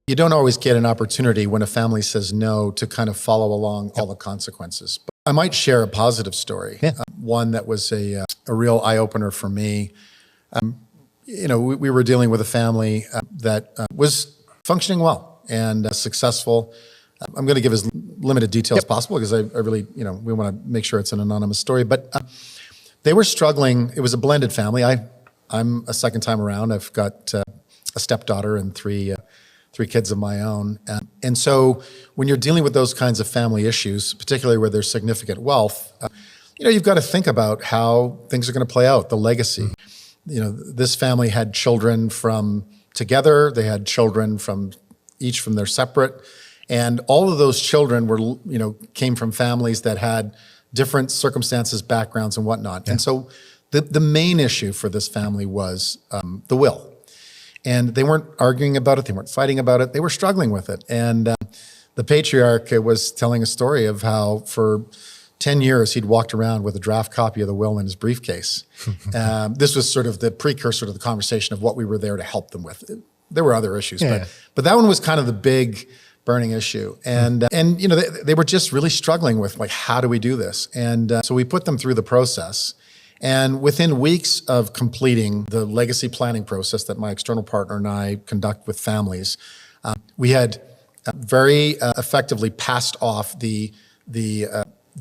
You don't always get an opportunity when a family says no to kind of follow along all the consequences. But I might share a positive story, one that was a real eye-opener for me. We were dealing with a family that was functioning well and successful. I'm going to give as limited detail as possible because I really, we want to make sure it's an anonymous story. But they were struggling. It was a blended family. I'm a second time around. I've got a stepdaughter and three kids of my own. And so when you're dealing with those kinds of family issues, particularly where there's significant wealth, you've got to think about how things are going to play out, the legacy. This family had children from together. They had children from each from their separate. And all of those children were, came from families that had different circumstances, backgrounds, and whatnot. Yeah. And so the main issue for this family was the will. And they weren't arguing about it. They weren't fighting about it. They were struggling with it. And the patriarch was telling a story of how for 10 years he'd walked around with a draft copy of the will in his briefcase. This was sort of the precursor to the conversation of what we were there to help them with. There were other issues, but that one was kind of the big burning issue. And they were just really struggling with, like, how do we do this? And so we put them through the process. And within weeks of completing the legacy planning process that my external partner and I conduct with families, we had very effectively passed off the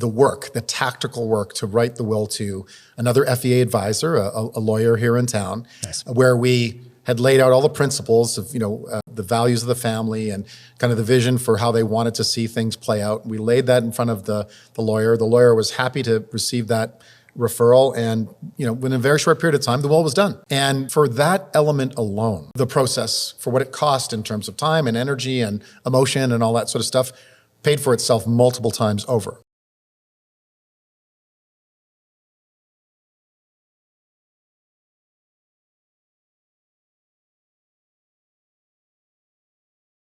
work, the tactical work to write the will to another FEA advisor, a lawyer here in town, nice. Where we had laid out all the principles of, the values of the family and kind of the vision for how they wanted to see things play out. We laid that in front of the lawyer. The lawyer was happy to receive that referral, and within a very short period of time, the will was done. And for that element alone, the process, for what it cost in terms of time and energy and emotion and all that sort of stuff, paid for itself multiple times over.